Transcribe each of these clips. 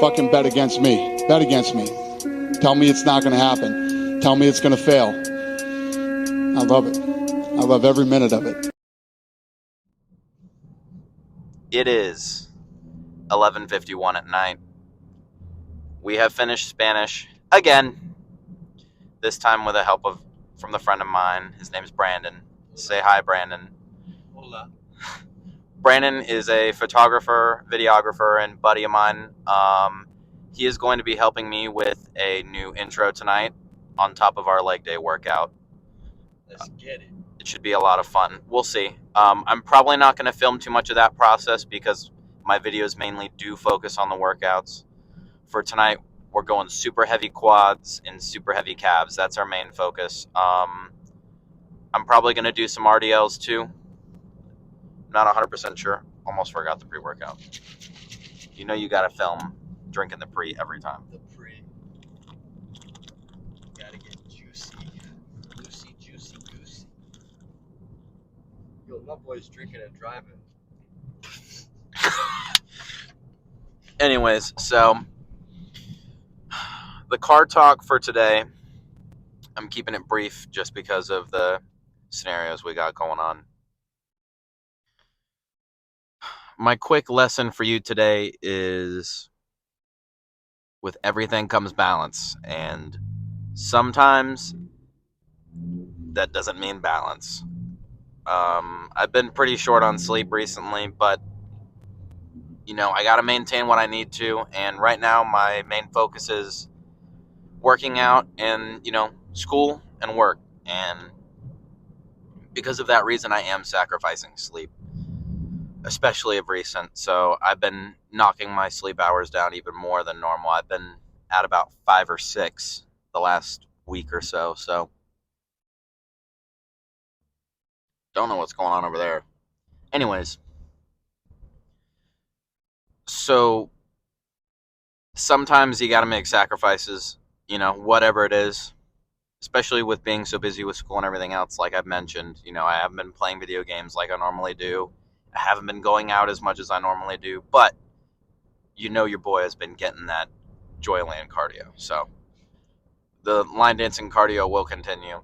Fucking bet against me. Bet against me. Tell me it's not going to happen. Tell me it's going to fail. I love it. I love every minute of it. It is 11:51 at night. We have finished Spanish again. This time with the help from the friend of mine. His name's Brandon. Say hi, Brandon. Hola. Brandon is a photographer, videographer, and buddy of mine. He is going to be helping me with a new intro tonight on top of our leg day workout. Let's get it. It should be a lot of fun. We'll see. I'm probably not going to film too much of that process because my videos mainly do focus on the workouts. For tonight, we're going super heavy quads and super heavy calves. That's our main focus. I'm probably going to do some RDLs too. Not 100% sure. Almost forgot the pre-workout. You know you got to film drinking the pre every time. The pre. Gotta get juicy. Juicy. Yo, my boy's drinking and driving. Anyways, so the car talk for today, I'm keeping it brief just because of the scenarios we got going on. My quick lesson for you today is with everything comes balance, and sometimes that doesn't mean balance. I've been pretty short on sleep recently, but I got to maintain what I need to, and right now my main focus is working out and school and work, and because of that reason I am sacrificing sleep, especially of recent. So I've been knocking my sleep hours down even more than normal. I've been at about 5 or 6 the last week or so. So don't know what's going on over there. Anyways, so sometimes you got to make sacrifices, whatever it is, especially with being so busy with school and everything else. Like I've mentioned, I haven't been playing video games like I normally do. I haven't been going out as much as I normally do, but your boy has been getting that Joyland cardio. So the line dancing cardio will continue.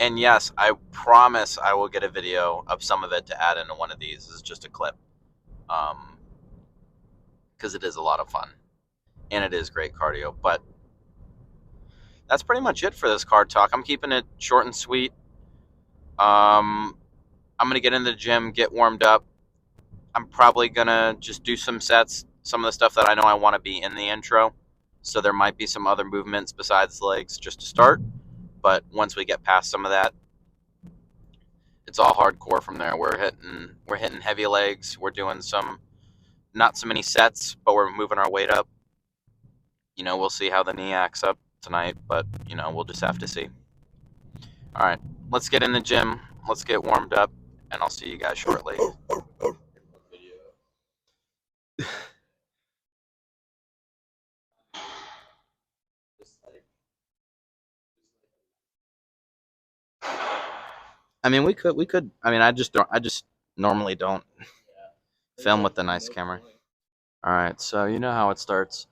And yes, I promise I will get a video of some of it to add into one of these. This is just a clip. Because it is a lot of fun. And it is great cardio. But that's pretty much it for this card talk. I'm keeping it short and sweet. I'm going to get in the gym, get warmed up. I'm probably going to just do some sets, some of the stuff that I know I want to be in the intro. So there might be some other movements besides legs just to start. But once we get past some of that, it's all hardcore from there. We're hitting heavy legs. We're doing not so many sets, but we're moving our weight up. We'll see how the knee acts up tonight, but we'll just have to see. All right, let's get in the gym. Let's get warmed up, and I'll see you guys shortly. I mean, we could. I mean, I just normally don't film with the nice camera. All right, so you know how it starts.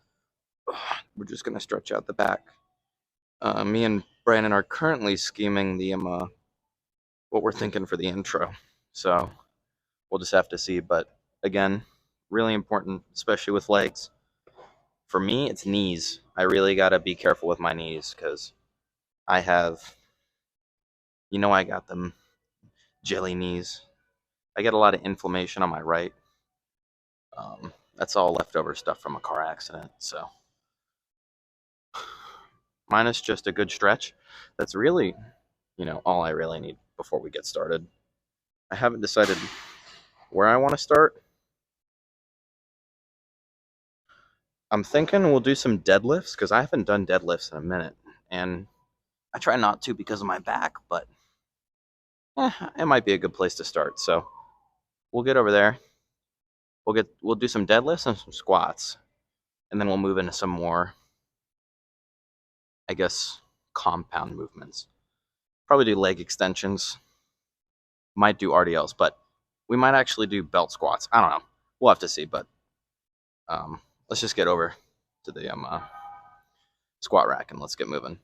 We're just gonna stretch out the back. Me and Brandon are currently scheming the what we're thinking for the intro. So we'll just have to see. But again, really important, especially with legs. For me, it's knees. I really gotta be careful with my knees because I have, I got them jelly knees. I get a lot of inflammation on my right. That's all leftover stuff from a car accident. So minus just a good stretch. That's really, all I really need before we get started. I haven't decided where I want to start. I'm thinking we'll do some deadlifts because I haven't done deadlifts in a minute, and I try not to because of my back, but it might be a good place to start. So we'll get over there. We'll do some deadlifts and some squats, and then we'll move into some more, I guess, compound movements. Probably do leg extensions. Might do RDLs, but we might actually do belt squats. I don't know. We'll have to see, but let's just get over to the squat rack and let's get moving.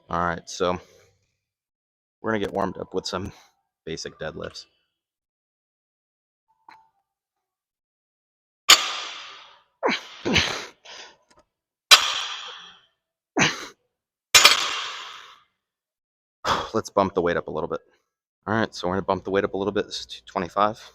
All right, so we're gonna get warmed up with some basic deadlifts. Let's bump the weight up a little bit. All right, so we're gonna bump the weight up a little bit. This is 225.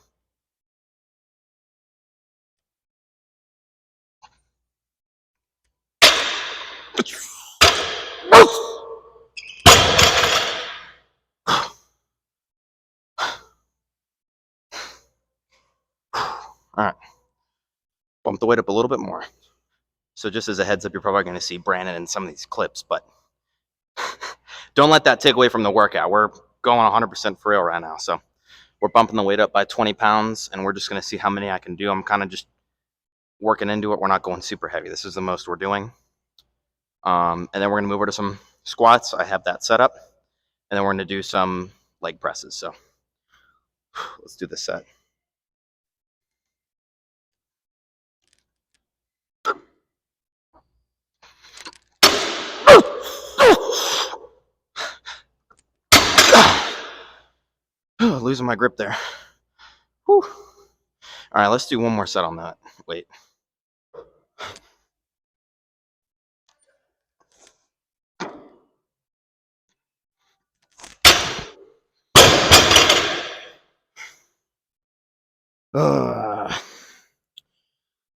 All right, bump the weight up a little bit more. So just as a heads up, you're probably going to see Brandon in some of these clips, but don't let that take away from the workout. We're going 100% for real right now. So we're bumping the weight up by 20 pounds, and we're just going to see how many I can do. I'm kind of just working into it. We're not going super heavy. This is the most we're doing. And then we're going to move over to some squats. I have that set up. And then we're going to do some leg presses. So let's do this set. Losing my grip there. Whew. All right, let's do one more set on that. Wait.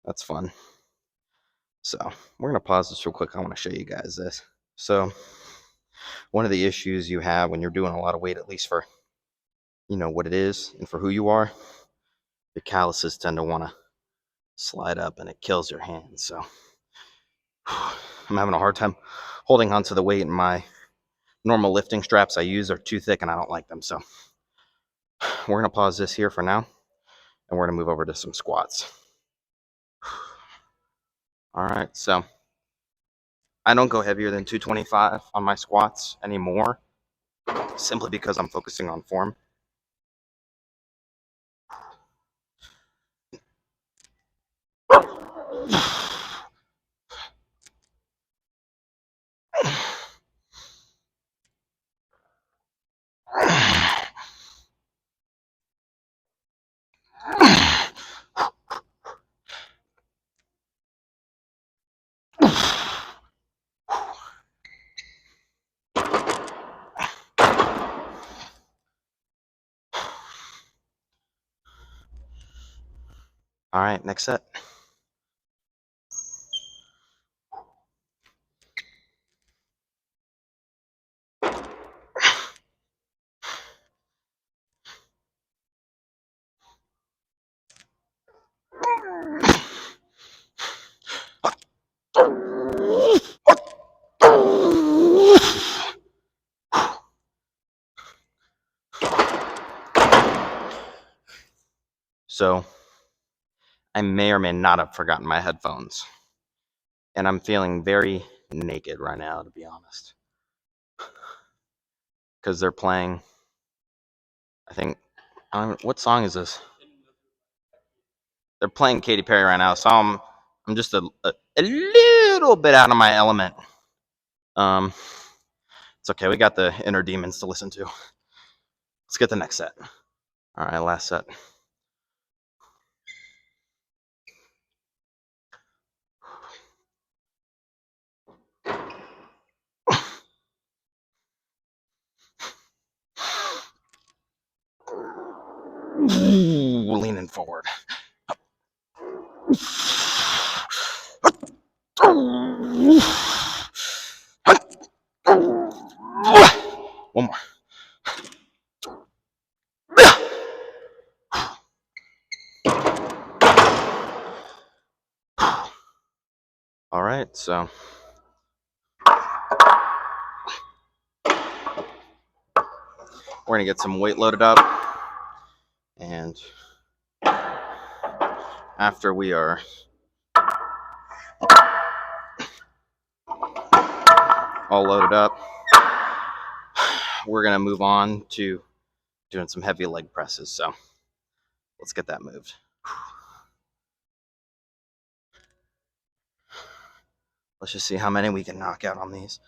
That's fun. So we're going to pause this real quick. I want to show you guys this. So one of the issues you have when you're doing a lot of weight, at least for, you know, what it is and for who you are, your calluses tend to want to slide up and it kills your hands. So I'm having a hard time holding onto the weight, and my normal lifting straps I use are too thick and I don't like them. So we're going to pause this here for now, and we're going to move over to some squats. All right, so I don't go heavier than 225 on my squats anymore, simply because I'm focusing on form. All right, next set. So I may or may not have forgotten my headphones, and I'm feeling very naked right now, to be honest, because they're playing, I think, what song is this? They're playing Katy Perry right now, so I'm just a little bit out of my element. It's okay, we got the inner demons to listen to. Let's get the next set. All right, last set. Ooh, leaning forward. One more. All right, so we're gonna get some weight loaded up, and after we are all loaded up, we're gonna move on to doing some heavy leg presses. So let's get that moved. Let's just see how many we can knock out on these.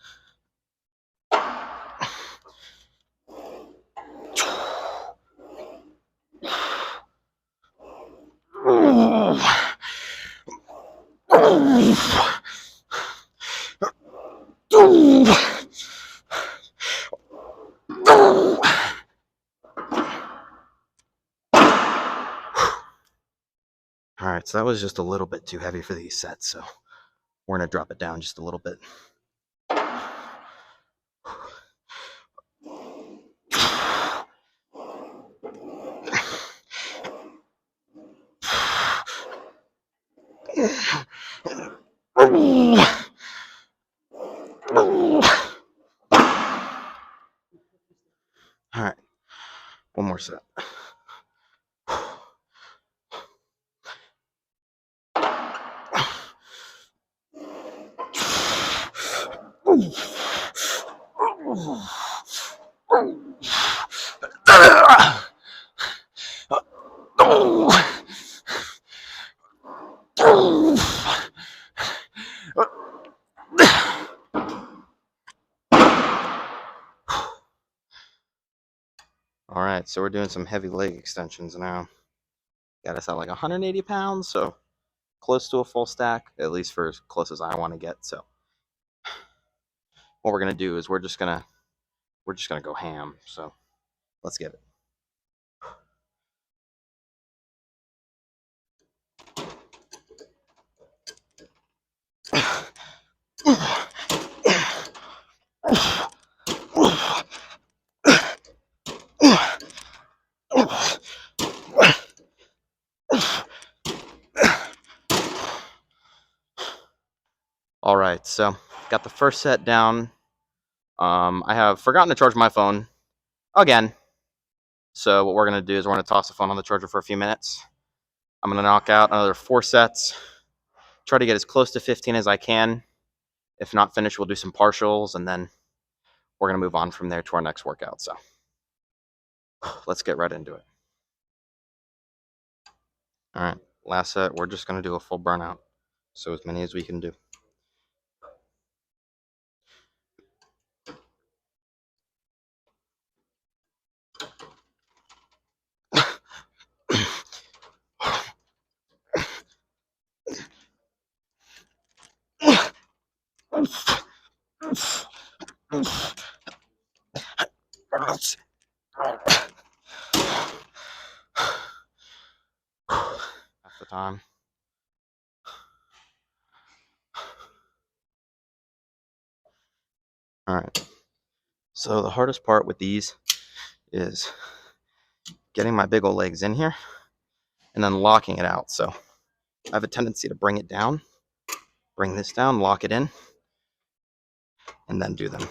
All right, so that was just a little bit too heavy for these sets, so we're going to drop it down just a little bit. All right, one more set. All right, so we're doing some heavy leg extensions now. Got us at like 180 pounds, so close to a full stack, at least for as close as I want to get. So what we're gonna do is we're just gonna go ham. So let's get it. All right, so got the first set down. I have forgotten to charge my phone again. So what we're gonna do is we're gonna toss the phone on the charger for a few minutes. I'm gonna knock out another 4 sets. Try to get as close to 15 as I can. If not finished, we'll do some partials, and then we're gonna move on from there to our next workout. So let's get right into it. All right, last set, we're just gonna do a full burnout. So as many as we can do. That's the time. All right. So the hardest part with these is getting my big old legs in here and then locking it out. So I have a tendency to bring it down, bring this down, lock it in, and then do them.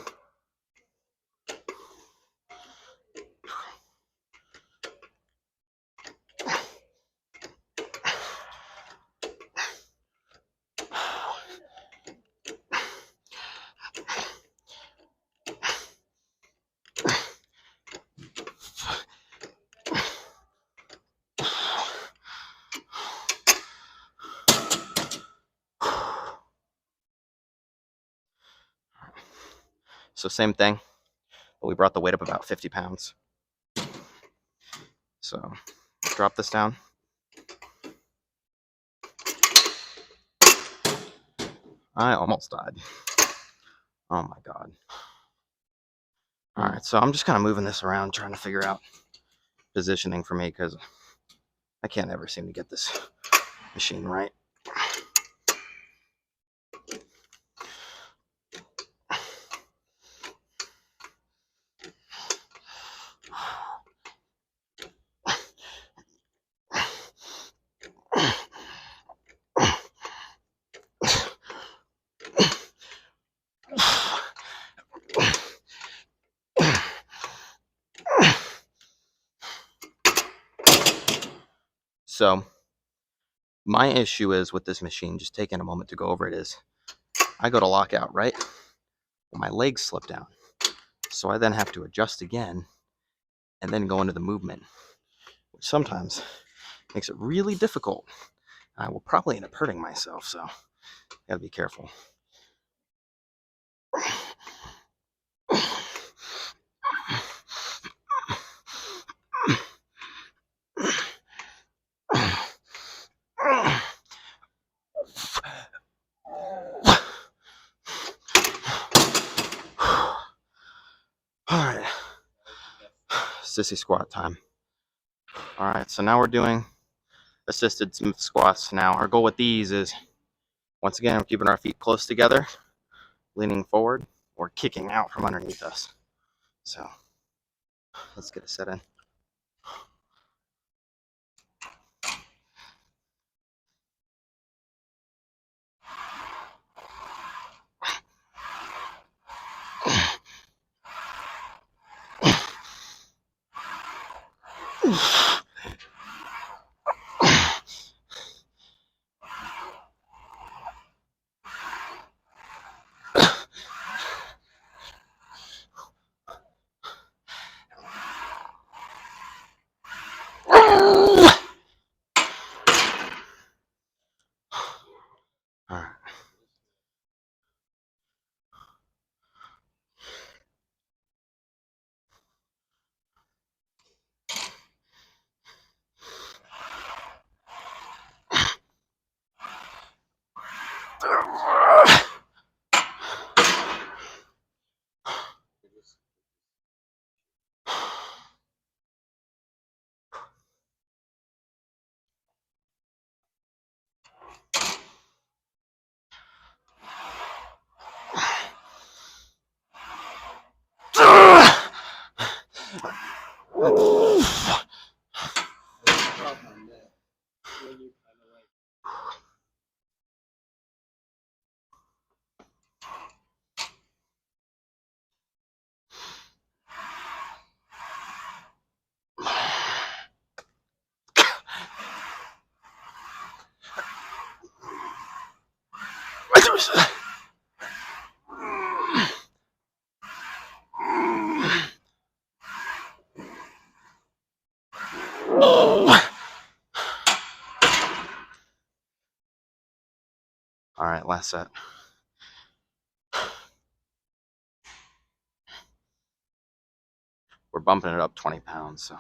So same thing, but we brought the weight up about 50 pounds. So drop this down. I almost died. Oh my God. All right, so I'm just kind of moving this around, trying to figure out positioning for me because I can't ever seem to get this machine right. So my issue is with this machine, just taking a moment to go over it, is I go to lock out, right? Well, my legs slip down. So I then have to adjust again and then go into the movement, which sometimes makes it really difficult. I will probably end up hurting myself, so gotta be careful. Alright. Sissy squat time. Alright, so now we're doing assisted squats. Now, our goal with these is, once again, we're keeping our feet close together, leaning forward, or kicking out from underneath us. So, let's get a set in. Alright. Alright, last set. We're bumping it up 20 pounds, so.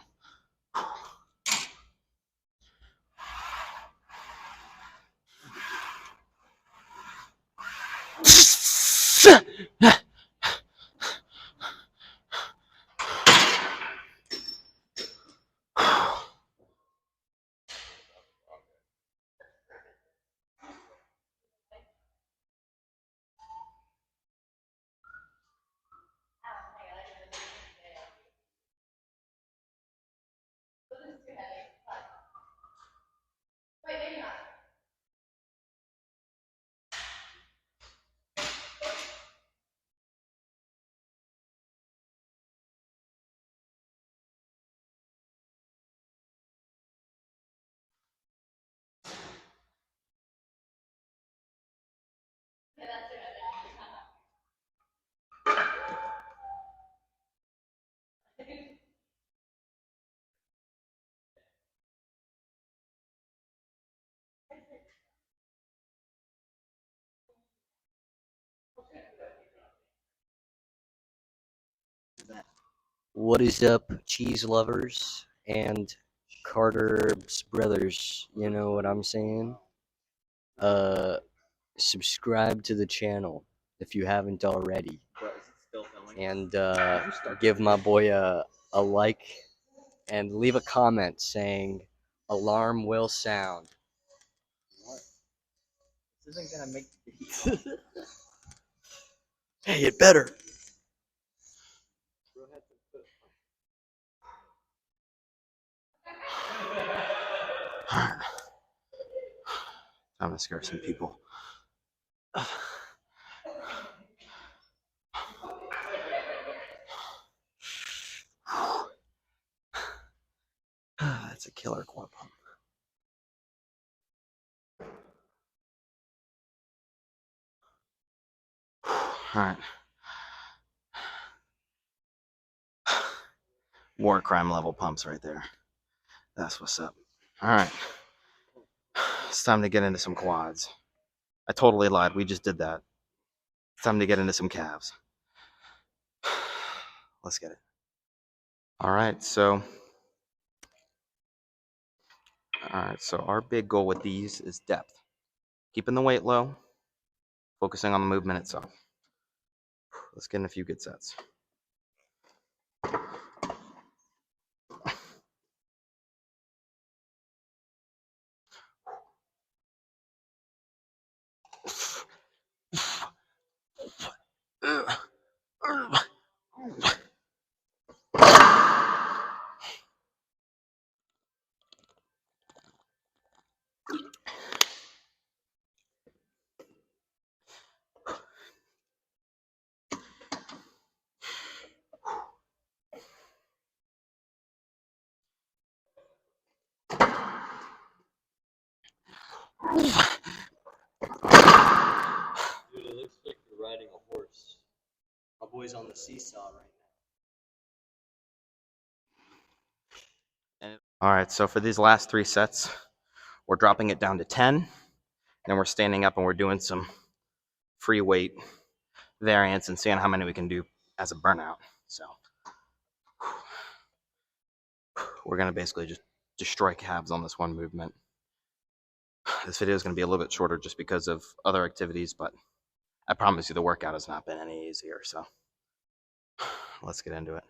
What is up, cheese lovers and Carter's brothers? You know what I'm saying? Subscribe to the channel if you haven't already, and give my boy a like and leave a comment saying "Alarm will sound." This isn't gonna make the video. Hey, it better. Time to scare some people. That's a killer quad pump. Alright. War crime level pumps right there. That's what's up. Alright. It's time to get into some quads. I totally lied. We just did that. It's time to get into some calves. Let's get it. All right, so our big goal with these is depth. Keeping the weight low, focusing on the movement itself. Let's get in a few good sets. Dude, it looks like you're riding a horse. My boy's on the seesaw right now. All right, so for these last 3 sets, we're dropping it down to 10. Then we're standing up and we're doing some free weight variants and seeing how many we can do as a burnout. So we're going to basically just destroy calves on this one movement. This video is going to be a little bit shorter just because of other activities, but I promise you the workout has not been any easier. So let's get into it.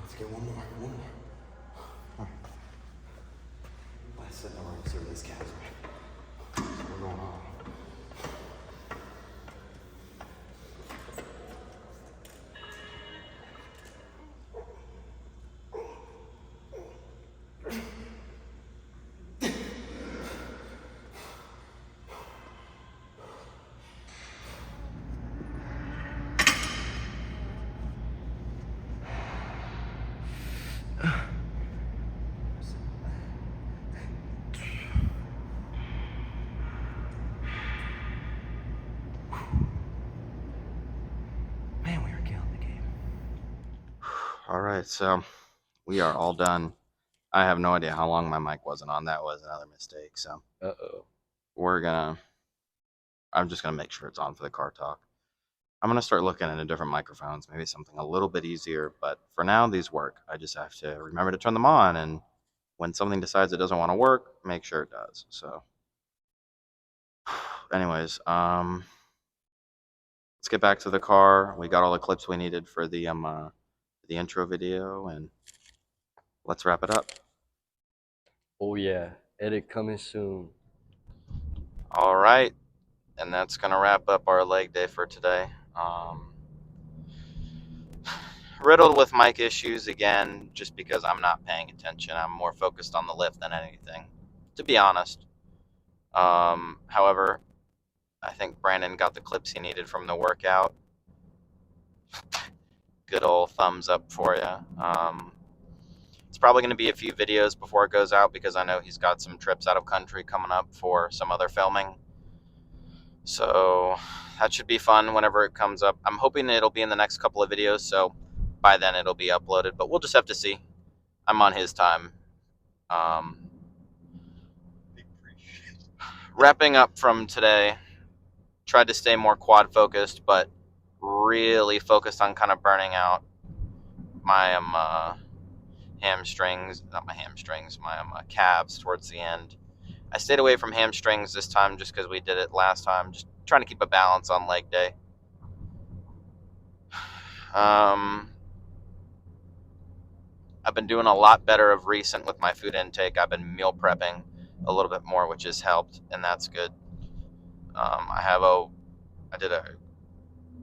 Let's get one more. All right. Last set, now we're going to serve these calves. So we're going on. Man, we are killing the game. All right, so we are all done. I have no idea how long my mic wasn't on. That was another mistake. So I'm just gonna make sure it's on for the car talk. I'm gonna start looking into different microphones, maybe something a little bit easier. But for now, these work. I just have to remember to turn them on, and when something decides it doesn't want to work, make sure it does. So, anyways, let's get back to the car. We got all the clips we needed for the intro video, and let's wrap it up. Oh yeah, edit coming soon. All right. And that's going to wrap up our leg day for today. Riddled with mic issues again, just because I'm not paying attention. I'm more focused on the lift than anything, to be honest. However, I think Brandon got the clips he needed from the workout. Good old thumbs up for you. It's probably going to be a few videos before it goes out because I know he's got some trips out of country coming up for some other filming. So that should be fun whenever it comes up. I'm hoping it'll be in the next couple of videos, so by then it'll be uploaded, but we'll just have to see. I'm on his time. Wrapping up from today, tried to stay more quad focused, but really focused on kind of burning out my hamstrings, not my hamstrings, my calves towards the end. I stayed away from hamstrings this time just because we did it last time, just trying to keep a balance on leg day. I've been doing a lot better of recent with my food intake. I've been meal prepping a little bit more, which has helped, and that's good. I did a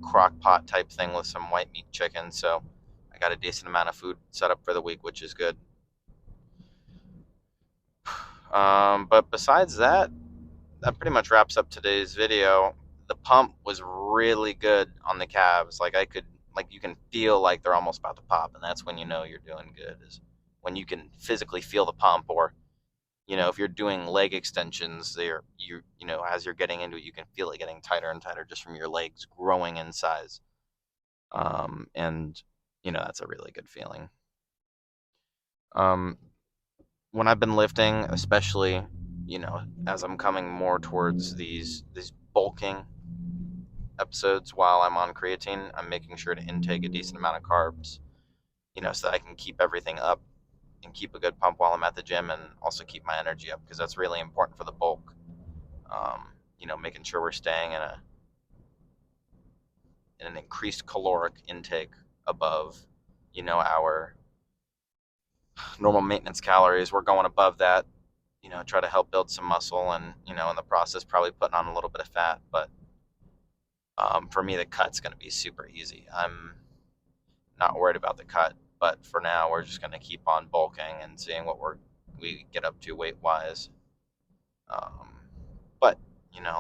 crock pot type thing with some white meat chicken, so I got a decent amount of food set up for the week, which is good. But besides that, that pretty much wraps up today's video. The pump was really good on the calves. You can feel like they're almost about to pop, and that's when you know you're doing good, is when you can physically feel the pump. Or if you're doing leg extensions, as you're getting into it, you can feel it getting tighter and tighter just from your legs growing in size. And that's a really good feeling. When I've been lifting, especially, as I'm coming more towards these bulking episodes while I'm on creatine, I'm making sure to intake a decent amount of carbs, so that I can keep everything up and keep a good pump while I'm at the gym, and also keep my energy up, because that's really important for the bulk. Making sure we're staying in an increased caloric intake above, our normal maintenance calories. We're going above that, try to help build some muscle, and, in the process, probably putting on a little bit of fat. But for me, the cut's going to be super easy. I'm not worried about the cut, but for now, we're just going to keep on bulking and seeing what we get up to weight-wise. But,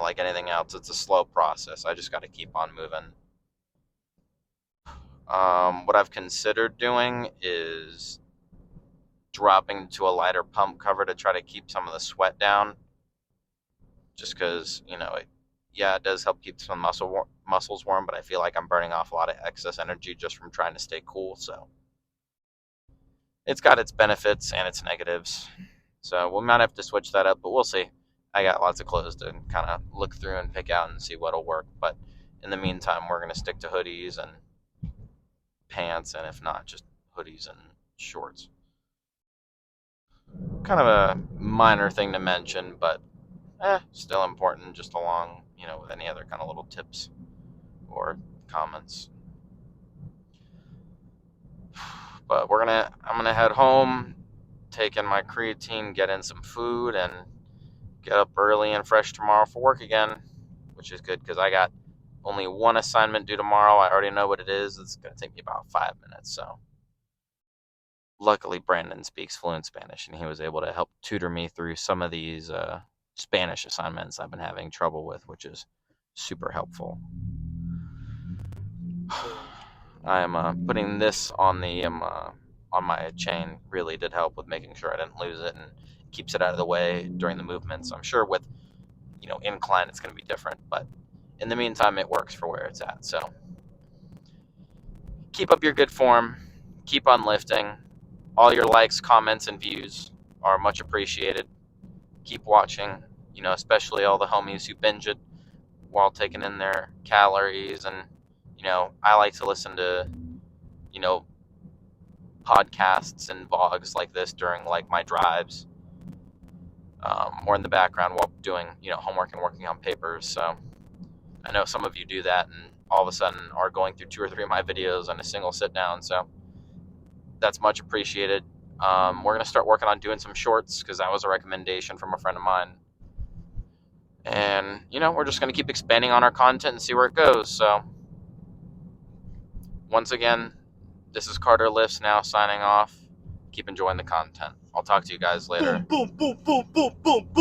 like anything else, it's a slow process. I just got to keep on moving. What I've considered doing is dropping to a lighter pump cover to try to keep some of the sweat down, just because it does help keep some muscles warm, but I feel like I'm burning off a lot of excess energy just from trying to stay cool. So it's got its benefits and its negatives, so we might have to switch that up, but we'll see. I got lots of clothes to kind of look through and pick out and see what'll work, but in the meantime, we're going to stick to hoodies and pants, and if not, just hoodies and shorts. Kind of a minor thing to mention, but still important, just along, with any other kind of little tips or comments. But I'm gonna head home, take in my creatine, get in some food, and get up early and fresh tomorrow for work again, which is good because I got only one assignment due tomorrow. I already know what it is. It's gonna take me about 5 minutes, so luckily Brandon speaks fluent Spanish, and he was able to help tutor me through some of these Spanish assignments I've been having trouble with, which is super helpful. I am putting this on my chain. Really did help with making sure I didn't lose it, and keeps it out of the way during the movements. I'm sure with incline it's going to be different, but in the meantime it works for where it's at. So keep up your good form, keep on lifting. All your likes, comments, and views are much appreciated. Keep watching, especially all the homies who binge it while taking in their calories. And, I like to listen to, podcasts and vlogs like this during, my drives, or in the background while doing, homework and working on papers. So I know some of you do that, and all of a sudden are going through 2 or 3 of my videos in a single sit down. So that's much appreciated. We're going to start working on doing some shorts, because that was a recommendation from a friend of mine. And you know, we're just going to keep expanding on our content and see where it goes. So, once again, this is Carter Lifts now signing off. Keep enjoying the content. I'll talk to you guys later. Boom, boom, boom, boom, boom, boom.